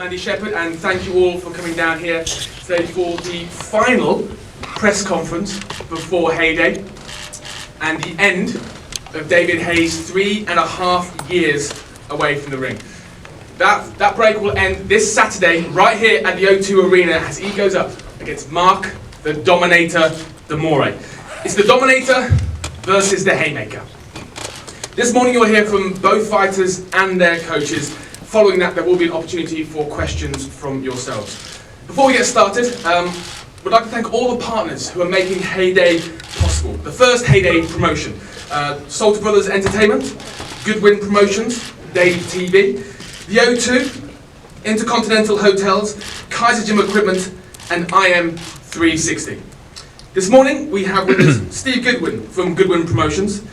Andy Shepherd, and thank you all for coming down here today for the final press conference before HAYE Day and the end of David Haye's 3.5 years away from the ring. That break will end this Saturday right here at the O2 Arena as he goes up against Mark, the Dominator, the MORI. It's the Dominator versus the Haymaker. This morning you'll hear from both fighters and their coaches. Following that, there will be an opportunity for questions from yourselves. Before we get started, we'd like to thank all the partners who are making HAYE Day possible. The first HAYE Day promotion, Salter Brothers Entertainment, Goodwin Promotions, Dave TV, the O2, Intercontinental Hotels, Kaiser Gym Equipment, and IM360. This morning we have with us Steve Goodwin from Goodwin Promotions,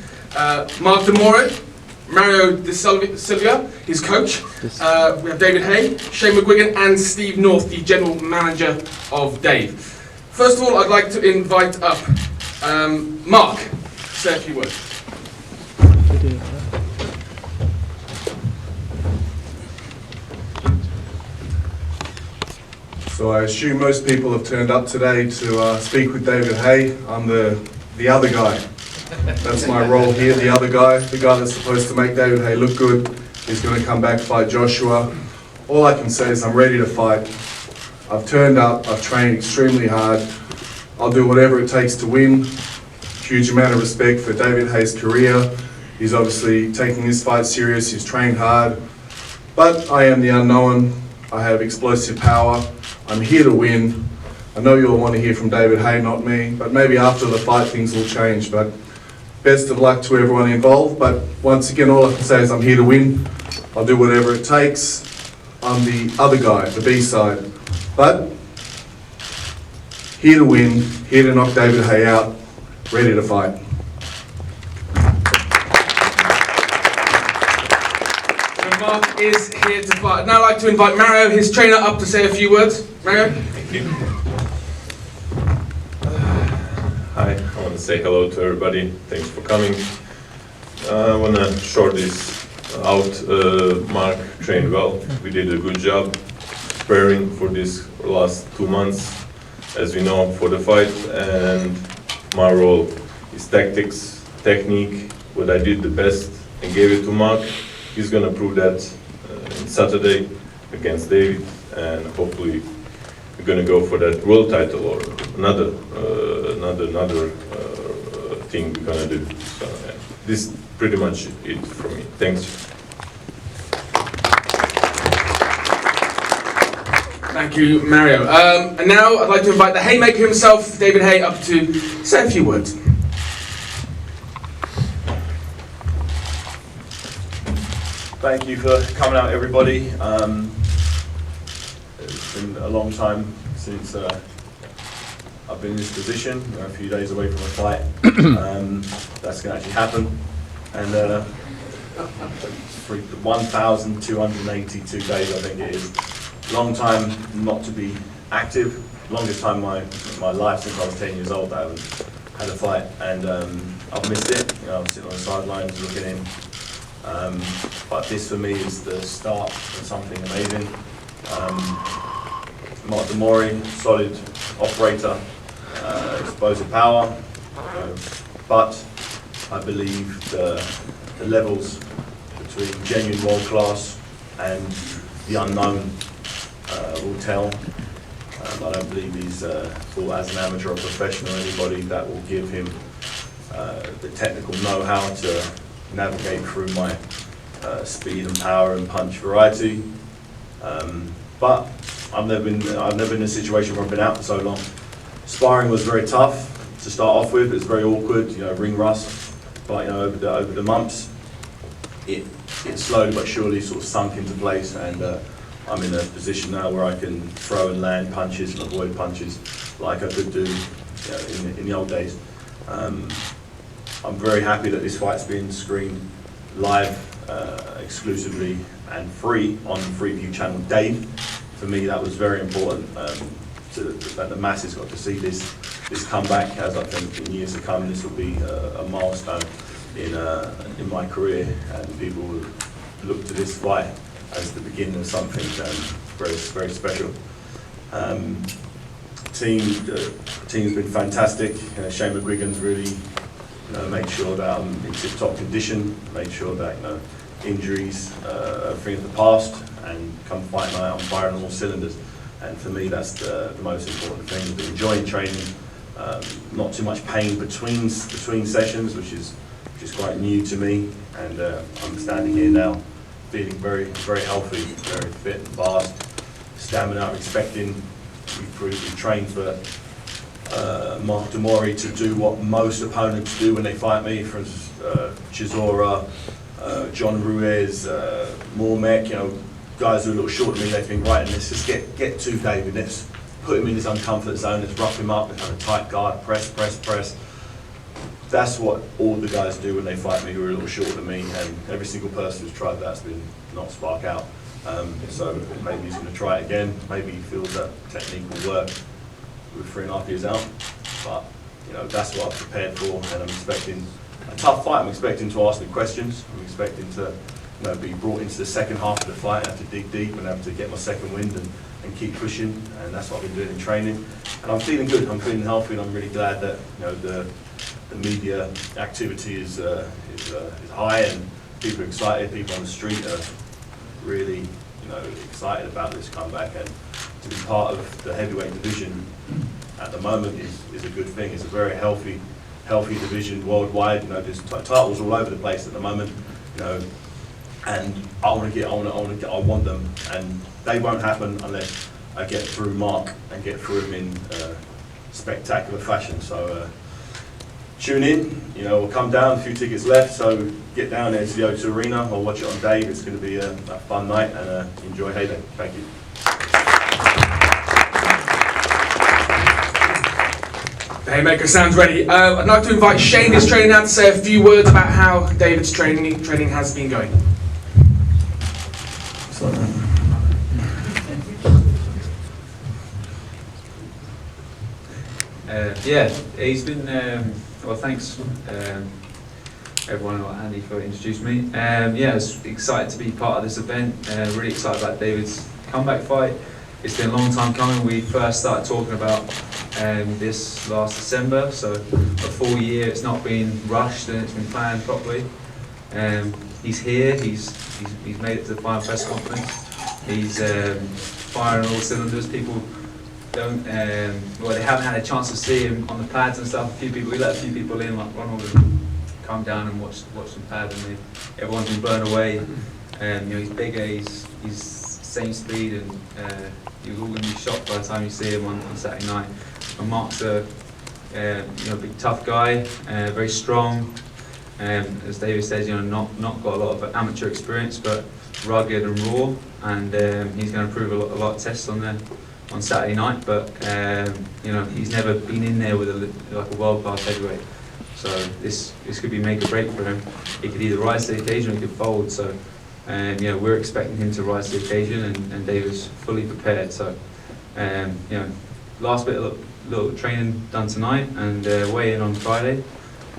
Mark De Moro, Mario De Silvia, his coach. We have David Haye, Shane McGuigan, and Steve North, the general manager of Dave. First of all, I'd like to invite up Mark to say a few words. So I assume most people have turned up today to speak with David Haye. I'm the other guy. That's my role here, the other guy, the guy that's supposed to make David Haye look good. He's going to come back, fight Joshua. All I can say is I'm ready to fight. I've turned up, I've trained extremely hard. I'll do whatever it takes to win. Huge amount of respect for David Haye's career. He's obviously taking this fight serious, he's trained hard. But I am the unknown. I have explosive power. I'm here to win. I know you'll want to hear from David Haye, not me, but maybe after the fight things will change. But best of luck to everyone involved, but once again all I can say is I'm here to win. I'll do whatever it takes. I'm the other guy, the B side. But here to win, here to knock David Haye out, ready to fight. And Mark is here to fight. I'd now like to invite Mario, his trainer, up to say a few words. Mario? Thank you. Hi, I want to say hello to everybody. Thanks for coming. I want to short this out. Mark trained well. We did a good job preparing for this last 2 months, as we know, for the fight. And my role is tactics, technique, what I did the best and gave it to Mark. He's going to prove that on Saturday against David, and hopefully we're going to go for that world title or another thing we're going to do. So this is pretty much it for me. Thanks. Thank you, Mario. And now I'd like to invite the Haymaker himself, David Haye, up to say a few words. Thank you for coming out, everybody. It's been a long time since I've been in this position. We're a few days away from a fight. That's going to actually happen. And 1,282 days, I think it is. Long time not to be active. Longest time in my life since I was 10 years old that I haven't had a fight. And I've missed it. You know, I'm sitting on the sidelines looking in. But this for me is the start of something amazing. Mark De Moro, solid operator, explosive power, but I believe the levels between genuine world class and the unknown will tell. I don't believe he's thought as an amateur or professional, anybody that will give him the technical know-how to navigate through my speed and power and punch variety. But I've never been in a situation where I've been out for so long. Sparring was very tough to start off with. It was very awkward, you know, ring rust. But you know, over the months, it slowly but surely sort of sunk into place, and I'm in a position now where I can throw and land punches and avoid punches like I could do, you know, in the old days. I'm very happy that this fight's been screened live, exclusively and free on Freeview Channel Dave. For me, that was very important, that the masses got to see this comeback, as I think in years to come this will be a milestone in my career, and people will look to this fight as the beginning of something very, very special. Team's been fantastic. Shane McGuigan's really made sure that I'm in tip-top condition, made sure that injuries are free of the past, and come fight night, I'm firing on all cylinders. And for me, that's the most important thing. I've been enjoying training, not too much pain between sessions, which is quite new to me. And I'm standing here now, feeling very, very healthy, very fit and fast. Stamina, I'm expecting. We've trained for MORI to do what most opponents do when they fight me, for instance, Chisora, John Ruiz, Mormek, guys who are a little shorter than me. They think, right, let's just get to David, let's put him in his uncomfort zone, let's rough him up, let's have a tight guard, press. That's what all the guys do when they fight me who are a little shorter than me, and every single person who's tried that's been not spark out. So maybe he's going to try it again. Maybe he feels that technique will work with 3.5 years out. But that's what I'm prepared for, and I'm expecting a tough fight. I'm expecting to ask me questions. I'm expecting to be brought into the second half of the fight. I have to dig deep and have to get my second wind and keep pushing. And that's what I've been doing in training. And I'm feeling good. I'm feeling healthy, and I'm really glad that the media activity is high, and people are excited. People on the street are really excited about this comeback, and to be part of the heavyweight division at the moment is a good thing. It's a very healthy division worldwide. There's titles all over the place at the moment, and I want them, and they won't happen unless I get through Mark and get through him in spectacular fashion. So tune in, we'll come down, a few tickets left, so get down there to the O2 Arena or watch it on Dave. It's going to be a fun night, and enjoy HAYE DAYE. Thank you. The Haymaker sounds ready. I'd like to invite Shane, who's training now, to say a few words about how David's training has been going. Yeah, he's been, well, thanks everyone, or Andy, for introducing me. Yeah, it's excited to be part of this event, really excited about David's comeback fight. It's been a long time coming. We first started talking about this last December, so a full year. It's not been rushed and it's been planned properly. He's here, he's made it to the final press conference. He's firing all cylinders. People don't, well, they haven't had a chance to see him on the pads and stuff. We let a few people in, like Ronald, and come down and watch some pads, and everyone's been blown away. He's bigger, he's same speed, and you're all going to be shocked by the time you see him on Saturday night. And Mark's a big tough guy, very strong. As David says, not got a lot of amateur experience, but rugged and raw. And he's going to prove a lot of tests on Saturday night. But he's never been in there with a world-class heavyweight. So this could be make or break for him. He could either rise to the occasion or he could fold. So we're expecting him to rise to the occasion, and David's fully prepared. So last bit of little training done tonight, and weigh in on Friday,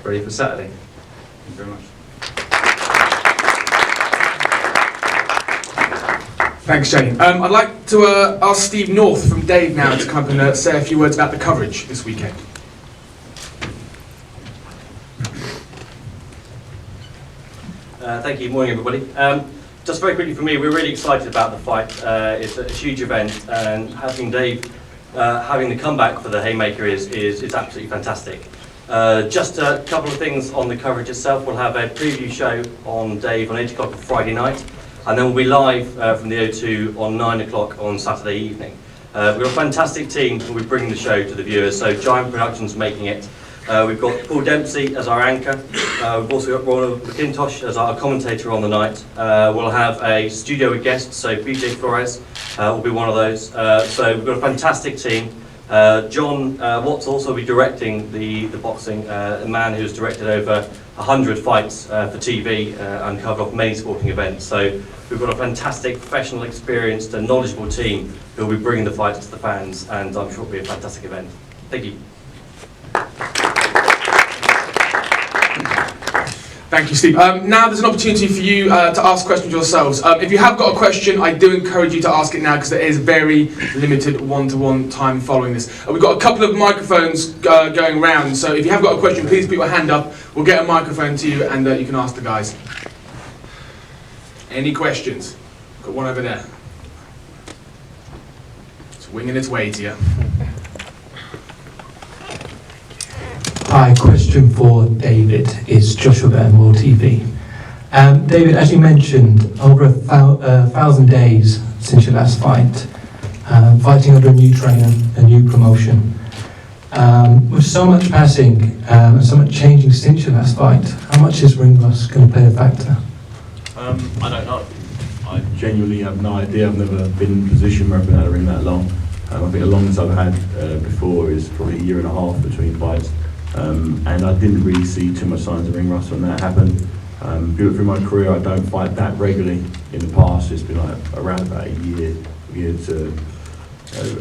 ready for Saturday. Thank you very much. Thanks, Shane. I'd like to ask Steve North from Dave now to come up and say a few words about the coverage this weekend. Thank you. Morning, everybody. Just very quickly for me, we're really excited about the fight. It's a huge event, and having Dave having the comeback for the Haymaker is absolutely fantastic. Just a couple of things on the coverage itself. We'll have a preview show on Dave on 8 o'clock on Friday night, and then we'll be live from the O2 on 9 o'clock on Saturday evening. We've got a fantastic team who will be bringing the show to the viewers, so Giant Productions making it. We've got Paul Dempsey as our anchor. We've also got Ronald McIntosh as our commentator on the night. We'll have a studio with guests, so BJ Flores will be one of those. So we've got a fantastic team. John Watts also will be directing the boxing, a man who's directed over 100 fights for TV and covered off many sporting events. So we've got a fantastic, professional, experienced and knowledgeable team who will be bringing the fights to the fans, and I'm sure it'll be a fantastic event. Thank you. Thank you, Steve. Now there's an opportunity for you to ask questions yourselves. If you have got a question, I do encourage you to ask it now because there is very limited one-to-one time following this. We've got a couple of microphones going round, so if you have got a question, please put your hand up. We'll get a microphone to you and you can ask the guys. Any questions? Got one over there. It's winging its way to you. Hi, question for David. It's Joshua Burnwell TV. David, as you mentioned, over 1,000 days since your last fight, fighting under a new trainer, a new promotion. With so much passing and so much changing since your last fight, how much is ring rust going to play a factor? I don't know. I genuinely have no idea. I've never been in a position where I've been out of the ring that long. I think the longest I've had before is probably a year and a half between fights. And I didn't really see too much signs of ring rust when that happened. Through my career, I don't fight that regularly. In the past, it's been like around about a year to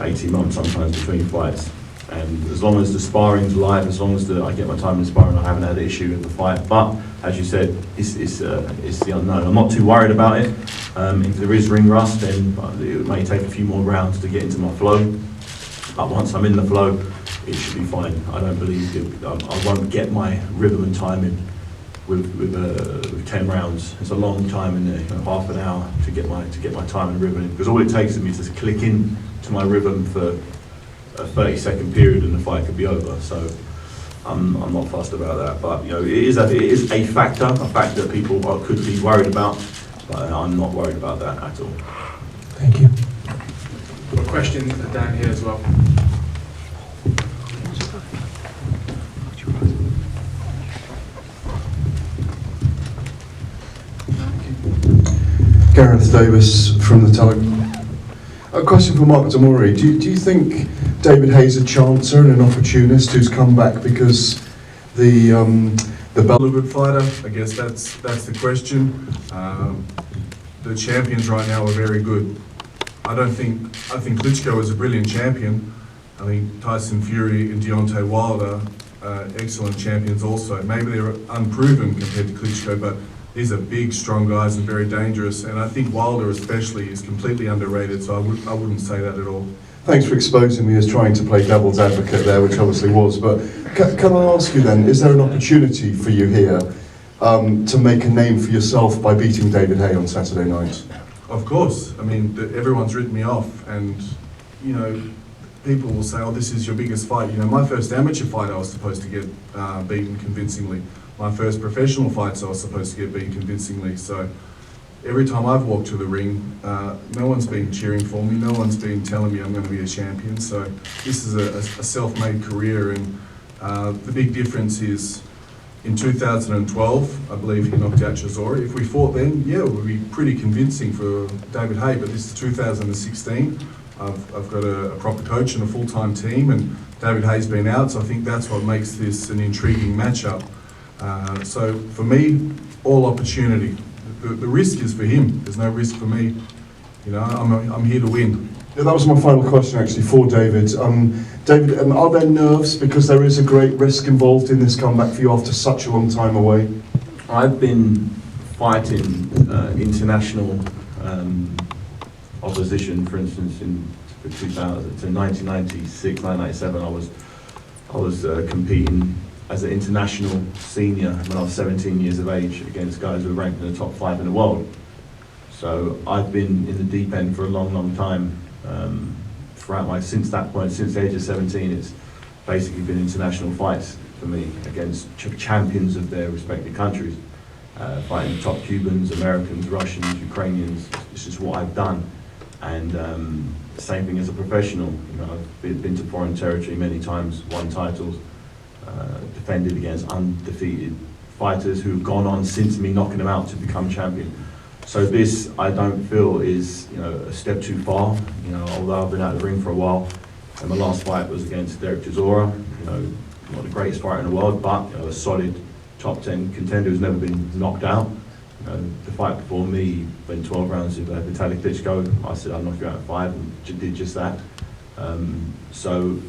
18 months sometimes between fights. And as long as the sparring's live, as long as I get my time in sparring, I haven't had an issue with the fight. But as you said, it's the unknown. I'm not too worried about it. If there is ring rust, then it may take a few more rounds to get into my flow. But once I'm in the flow, it should be fine. I don't believe I won't get my rhythm and timing with 10 rounds. It's a long time in there, half an hour to get my time and rhythm in. Because all it takes is me to click in to my rhythm for a 30-second period and the fight could be over. So I'm not fussed about that. But it is a factor that people could be worried about. But I'm not worried about that at all. Thank you. Got a question down here as well. Gareth Davis from the Telegraph. A question for Mark MORI. Do you think David Haye's a chancer and an opportunist who's come back because the belt? A good fighter, I guess that's the question. The champions right now are very good. I think Klitschko is a brilliant champion. I think Tyson Fury and Deontay Wilder are excellent champions also. Maybe they're unproven compared to Klitschko, but these are big, strong guys and very dangerous. And I think Wilder especially is completely underrated, so I wouldn't say that at all. Thanks for exposing me as trying to play devil's advocate there, which obviously was. But can I ask you then, is there an opportunity for you here to make a name for yourself by beating David Haye on Saturday night? Of course. I mean, everyone's written me off, and people will say, "Oh, this is your biggest fight." My first amateur fight, I was supposed to get beaten convincingly. My first professional fights, I was supposed to get beaten convincingly. So every time I've walked to the ring, no one's been cheering for me. No one's been telling me I'm going to be a champion. So this is a self-made career, and the big difference is in 2012, I believe he knocked out Chisora. If we fought then, yeah, it would be pretty convincing for David Haye. But this is 2016. I've got a proper coach and a full-time team, and David Haye's been out. So I think that's what makes this an intriguing matchup. So for me, all opportunity. The risk is for him. There's no risk for me. I'm here to win. Yeah, that was my final question actually for David. David, are there nerves because there is a great risk involved in this comeback for you after such a long time away? I've been fighting international opposition, for instance, in 1996, 1997. I was competing as an international senior when I was 17 years of age against guys who were ranked in the top 5 in the world. So I've been in the deep end for a long, long time. Since that point, since the age of 17, it's basically been international fights for me against champions of their respective countries. Fighting top Cubans, Americans, Russians, Ukrainians. It's just what I've done. And same thing as a professional. I've been to foreign territory many times, won titles. Defended against undefeated fighters who've gone on since me knocking them out to become champion. So this, I don't feel, is a step too far. Although I've been out of the ring for a while, and my last fight was against Derek Chisora. Not the greatest fighter in the world, but a solid top 10 contender who's never been knocked out. The fight before me went 12 rounds with Vitaly Klitschko. I said I'll knock you out in 5, and did just that. So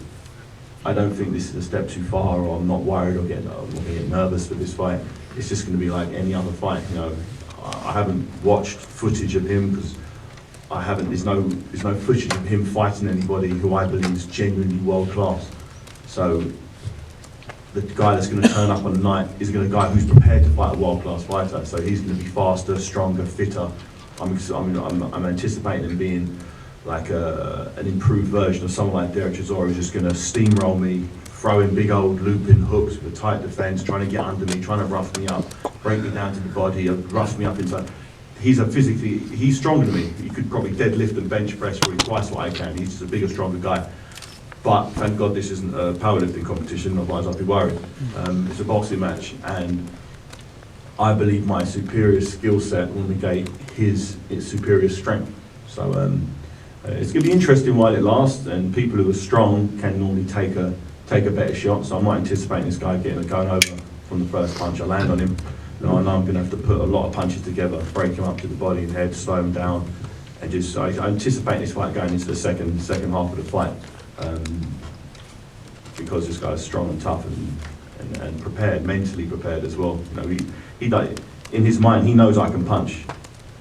I don't think this is a step too far, or I'm not worried or I'm not getting nervous for this fight. It's just going to be like any other fight. You know, I haven't watched footage of him because there's no footage of him fighting anybody who I believe is genuinely world class. So the guy that's going to turn up on the night is going to be a guy who's prepared to fight a world class fighter. So he's going to be faster, stronger, fitter. I'm anticipating him being like an improved version of someone like Derek Chisora, who's just going to steamroll me, throwing big old looping hooks with a tight defence, trying to get under me, trying to rough me up, break me down to the body, rough me up inside. He's stronger than me. He could probably deadlift and bench press probably twice what I can. He's just a bigger, stronger guy. But thank God this isn't a powerlifting competition, otherwise I'd be worried. It's a boxing match, and I believe my superior skill set will negate his superior strength. So it's going to be interesting while it lasts, and people who are strong can normally take a better shot. So I'm not anticipating this guy going over from the first punch I land on him. You know, I know I'm going to have to put a lot of punches together, break him up to the body and head, slow him down, and just I anticipate this fight going into the second half of the fight, because this guy's strong and tough and prepared, mentally prepared as well. You know, he in his mind he knows I can punch.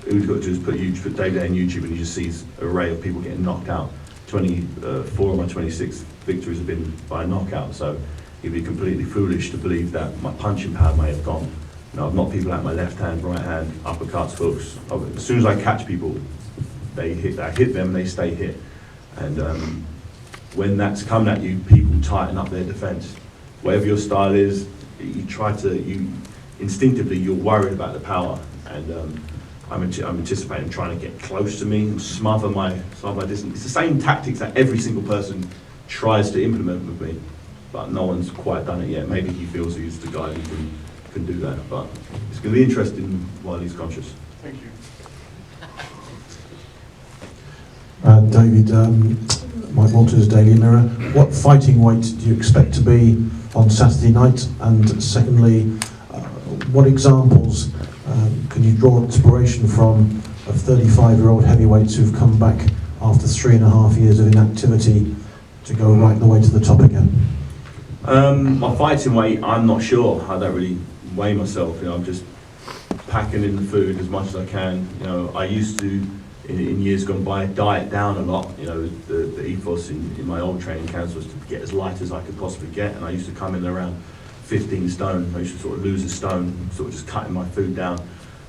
All he's got to do is put David Haye on YouTube, and he just sees an array of people getting knocked out. 24 of my 26 victories have been by knockout, so he'd be completely foolish to believe that my punching power may have gone. You know, I've knocked people out my left hand, right hand, uppercuts, hooks. As soon as I catch people, I hit them, they stay hit. And when that's coming at you, people tighten up their defense. Whatever your style is, instinctively you're worried about the power. And I'm anticipating trying to get close to me and smother my distance. It's the same tactics that every single person tries to implement with me, but no one's quite done it yet. Maybe he feels he's the guy who can do that, but it's going to be interesting while he's conscious. Thank you. David, Mike Walters, Daily Mirror. What fighting weight do you expect to be on Saturday night? And secondly, what examples can you draw inspiration from of 35-year-old heavyweights who've come back after 3.5 years of inactivity to go right the way to the top again? My fighting weight, I'm not sure. I don't really weigh myself. You know, I'm just packing in the food as much as I can. You know, I used to, in years gone by, diet down a lot. You know, the ethos in my old training camps was to get as light as I could possibly get, and I used to come in around 15 stone. I used to sort of lose a stone, sort of just cutting my food down,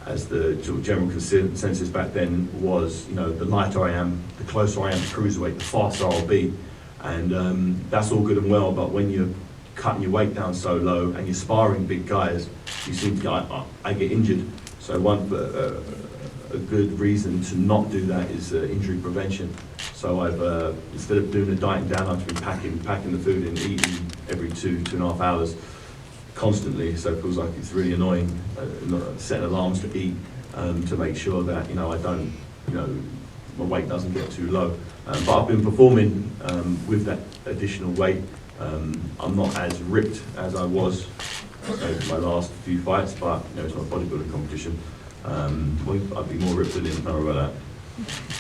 as the sort of general consensus back then was, you know, the lighter I am, the closer I am to cruiserweight, the faster I'll be. And that's all good and well, but when you're cutting your weight down so low and you're sparring big guys, you seem to I get injured. So a good reason to not do that is injury prevention. So I've instead of doing the dieting down, I've been packing the food and eating every 2.5 hours constantly. So it feels like it's really annoying setting alarms to eat to make sure that, you know, I don't, you know, my weight doesn't get too low. But I've been performing with that additional weight. I'm not as ripped as I was my last few fights, but you know, it's not a bodybuilding competition. I'd be more ripped than him, don't worry about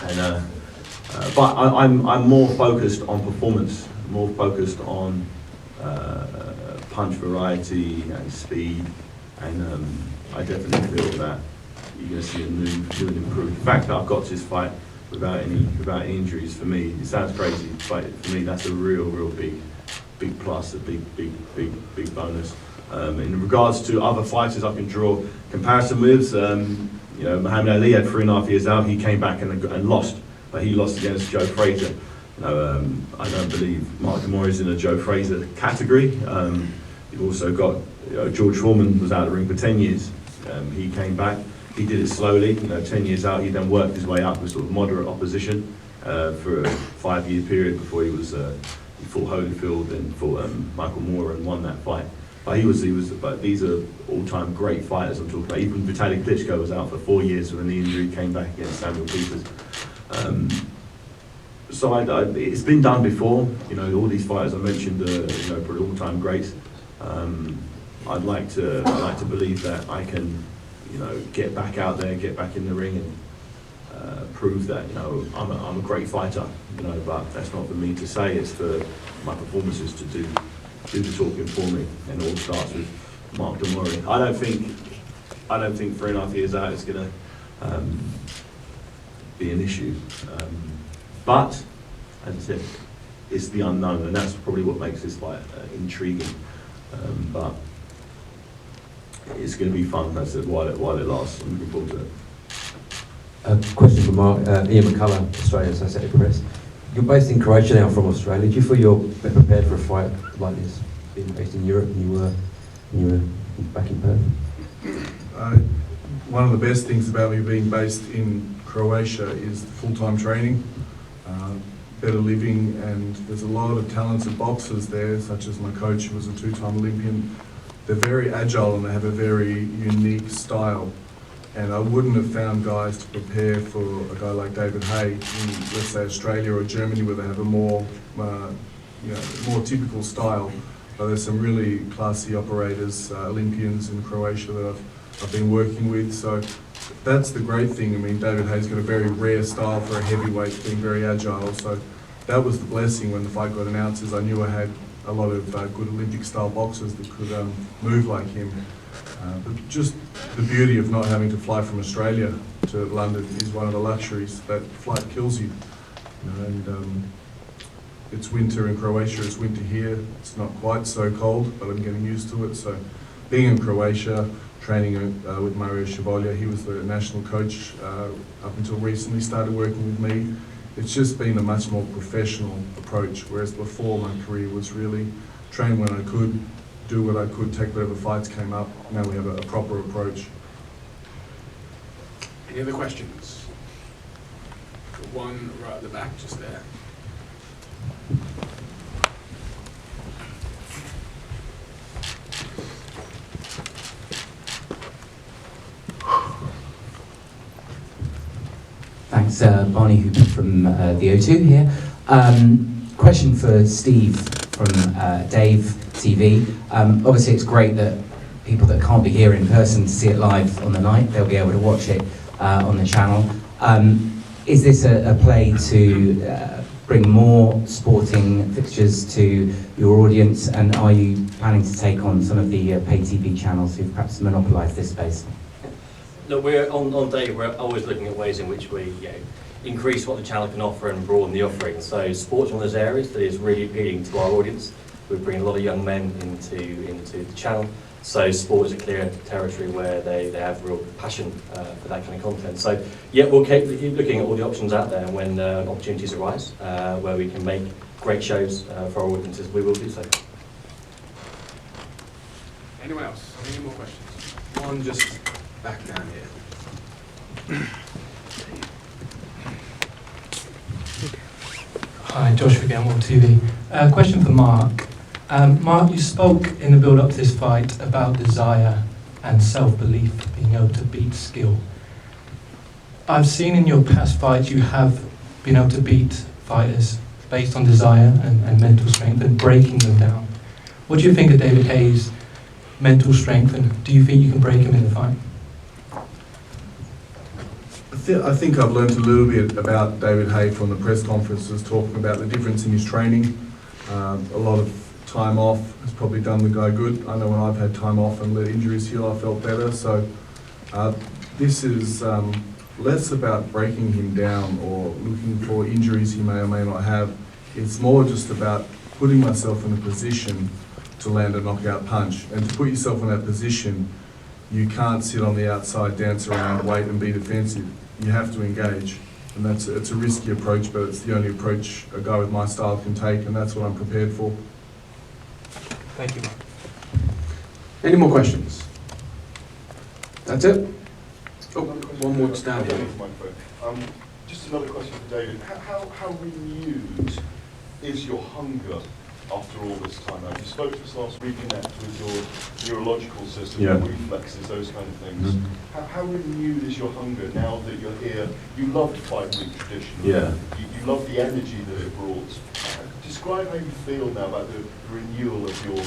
that. And but I'm more focused on performance, more focused on punch variety and speed, and I definitely feel that you're going to see a new and improved. The fact that I've got to this fight without any injuries, for me, it sounds crazy, but for me that's a real big plus, a big bonus. In regards to other fighters I can draw comparison with, you know, Muhammad Ali had 3.5 years out. He came back and lost, but he lost against Joe Frazier. You know, I don't believe MORI is in a Joe Frazier category. You've also got, you know, George Foreman was out of the ring for 10 years. He came back. He did it slowly. You know, 10 years out, he then worked his way up with sort of moderate opposition for a 5-year period before he fought Holyfield and fought Michael Moore and won that fight. But but these are all-time great fighters I'm talking about. Even Vitaly Klitschko was out for 4 years with a knee injury, came back against Samuel Peters. So it's been done before. You know, all these fighters I mentioned are, you know, for all-time greats. I'd like to believe that I can, you know, get back out there, get back in the ring, and prove that, you know, I'm a great fighter. you know, but that's not for me to say, it's for my performances to do the talking for me, and it all starts with Mark and MORI. I don't think 3.5 years out is going to be an issue, but as I said, it's the unknown, and that's probably what makes this fight intriguing. But it's going to be fun. That's it, while it lasts. I'm looking forward to it. A question for Mark, Ian McCullough, Australian Associated Press. You're based in Croatia now, from Australia. Do you feel you're better prepared for a fight like this, being based in Europe than you were back in Perth? One of the best things about me being based in Croatia is the full-time training, better living, and there's a lot of talented boxers there, such as my coach, who was a two-time Olympian. They're very agile and they have a very unique style. And I wouldn't have found guys to prepare for a guy like David Haye in, let's say, Australia or Germany, where they have a more, more typical style. But there's some really classy operators, Olympians in Croatia that I've been working with. So that's the great thing. I mean, David Haye's got a very rare style for a heavyweight, being very agile. So that was the blessing when the fight got announced, is I knew I had a lot of good Olympic-style boxers that could move like him. But just the beauty of not having to fly from Australia to London is one of the luxuries. That flight kills you. And it's winter in Croatia, it's winter here. It's not quite so cold, but I'm getting used to it. So being in Croatia, training with Mario Šibolja, he was the national coach up until recently, started working with me. It's just been a much more professional approach, whereas before my career was really train when I could, do what I could, take whatever fights came up. Now we have a proper approach. Any other questions? Got one right at the back, just there. Thanks, Barney Hooper from the O2 here. Question for Steve from Dave TV. Obviously it's great that people that can't be here in person to see it live on the night, they'll be able to watch it on the channel. Is this a play to bring more sporting fixtures to your audience, and are you planning to take on some of the pay TV channels who've perhaps monopolised this space? Look, we're on Dave, we're always looking at ways in which we increase what the channel can offer and broaden the offering. So sports one of those areas that is really appealing to our audience. We bring a lot of young men into the channel. So sport is a clear territory where they have real passion for that kind of content. So yeah, we'll keep looking at all the options out there, and when opportunities arise where we can make great shows for our audiences, we will do so. Anyone else? Any more questions? One just back down here. Hi, Joshua Gamble, TV. Question for Mark. Mark, you spoke in the build-up to this fight about desire and self-belief, being able to beat skill. I've seen in your past fights you have been able to beat fighters based on desire and mental strength and breaking them down. What do you think of David Haye's mental strength, and do you think you can break him in the fight? I think I've learned a little bit about David Haye from the press conferences, talking about the difference in his training. A lot of time off has probably done the guy good. I know when I've had time off and let injuries heal, I felt better. So this is less about breaking him down or looking for injuries he may or may not have. It's more just about putting myself in a position to land a knockout punch. And to put yourself in that position, you can't sit on the outside, dance around, wait and be defensive. You have to engage. And it's a risky approach, but it's the only approach a guy with my style can take, and that's what I'm prepared for. Thank you, Mark. Any more questions? That's it? Oh, one more just down here. Just another question for David. How renewed is your hunger after all this time? Now, you spoke to us last week, reconnect with your neurological system, your reflexes, those kind of things. How renewed is your hunger now that you're here? You loved Fight Week traditionally. Yeah. You loved the energy that it brought. Describe how you feel now about the renewal of your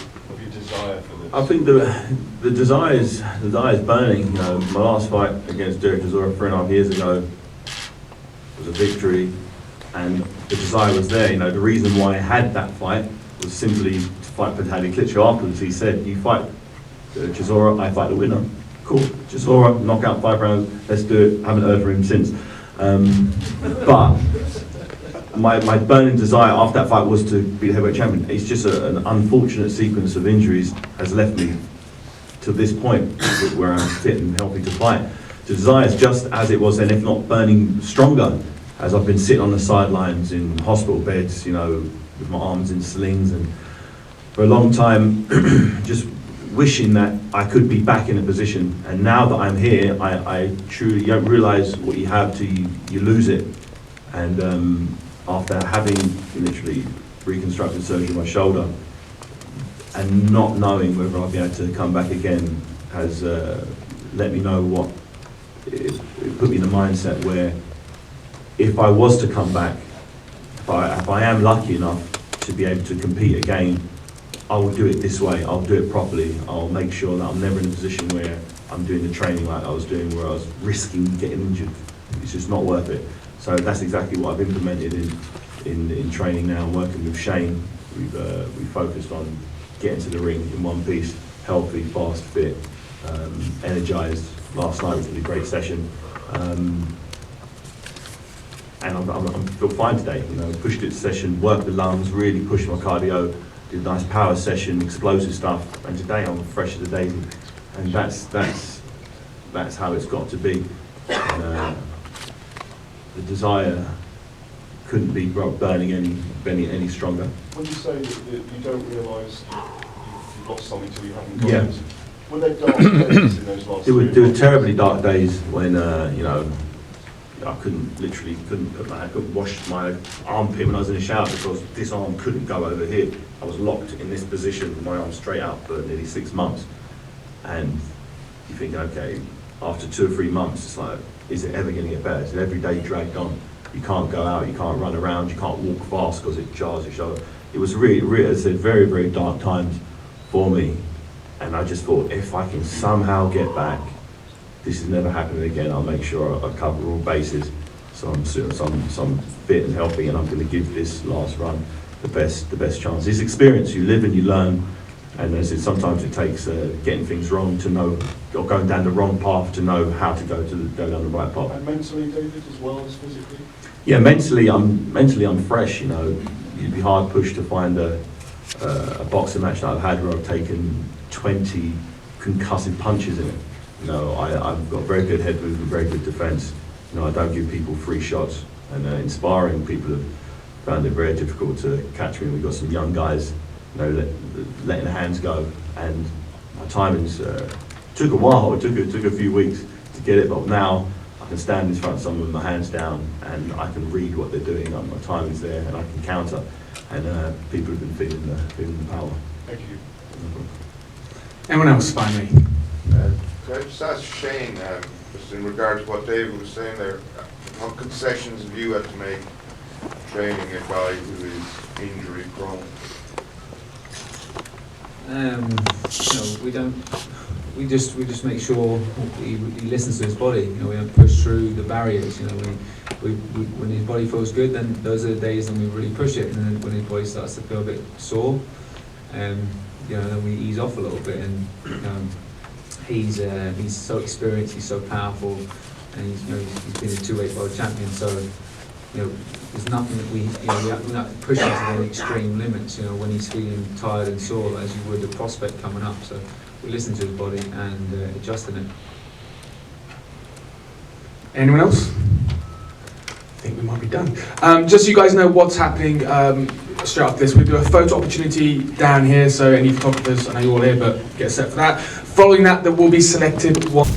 desire for this. I think the desire is burning. You know, my last fight against Derek Chisora 3.5 years ago was a victory, and the desire was there. You know, the reason why I had that fight was simply to fight Paddy Klitschko afterwards. He said, you fight Chisora, I fight the winner. Cool, Chisora, knockout 5 rounds, let's do it. Haven't heard from him since. But my burning desire after that fight was to be the heavyweight champion. It's just an unfortunate sequence of injuries has left me to this point where I'm fit and healthy to fight. The desire is just as it was then, if not burning stronger, as I've been sitting on the sidelines in hospital beds, you know, with my arms in slings, and for a long time, just wishing that I could be back in a position. And now that I'm here, I truly, you don't realise what you have till you lose it. And after having literally reconstructed surgery on my shoulder, and not knowing whether I'll be able to come back again, has let me know what, it put me in a mindset where if I was to come back, if I am lucky enough to be able to compete again, I will do it this way, I'll do it properly, I'll make sure that I'm never in a position where I'm doing the training like I was doing, where I was risking getting injured. It's just not worth it. So that's exactly what I've implemented in training now, and working with Shane. We've focused on getting to the ring in one piece, healthy, fast, fit, energised. Last night was a really great session. And I feel fine today. You know, pushed it session, worked the lungs, really pushed my cardio, did a nice power session, explosive stuff, and today I'm fresh as a daisy. And that's how it's got to be. And, the desire couldn't be burning any stronger. When you say that you don't realise you've lost something till you haven't got Yeah. it, were there dark days in those last There were 3 months? terribly dark days when you know, I couldn't wash my armpit when I was in the shower because this arm couldn't go over here. I was locked in this position with my arm straight out for nearly 6 months. And you think, okay, after 2 or 3 months, it's like, is it ever going to get better? Is it every day dragged on? You can't go out, you can't run around, you can't walk fast because it jars your shoulder. It was really, as I said, very, very dark times for me. And I just thought, if I can somehow get back, this is never happening again. I'll make sure I cover all bases. So I'm fit and healthy, and I'm going to give this last run the best chance. This experience, you live and you learn. And as I said, sometimes it takes getting things wrong to know, or going down the wrong path to know how to go down the right path. And mentally, David, as well as physically? Yeah, mentally I'm fresh. You know, you'd be hard pushed to find a boxing match that I've had where I've taken 20 concussive punches in it. You know, I've got very good head movement, very good defence. You know, I don't give people free shots. And inspiring people have found it very difficult to catch me. We've got some young guys, you know, letting the hands go, and my timings took a while. It took a few weeks to get it, but now I can stand in front of someone with my hands down, and I can read what they're doing. My timing's there, and I can counter. And people have been feeling the power. Thank you. Anyone else, finally? Could I just ask Shane, just in regard to what David was saying there, what concessions have you had to make training a guy who is injury prone? You know, we don't. We just make sure he listens to his body. You know, we don't push through the barriers. You know, when his body feels good, then those are the days when we really push it. And then when his body starts to feel a bit sore, you know, then we ease off a little bit. And he's so experienced, he's so powerful, and he's been a two-weight world champion. So, you know, there's nothing that we're not pushing to any extreme limits. You know, when he's feeling tired and sore, as you would the prospect coming up. So we listen to his body and adjusting it. Anyone else? I think we might be done. Just so you guys know what's happening straight after this, we'll do a photo opportunity down here, so any photographers, I know you're all here, but get set for that. Following that, there will be selected one.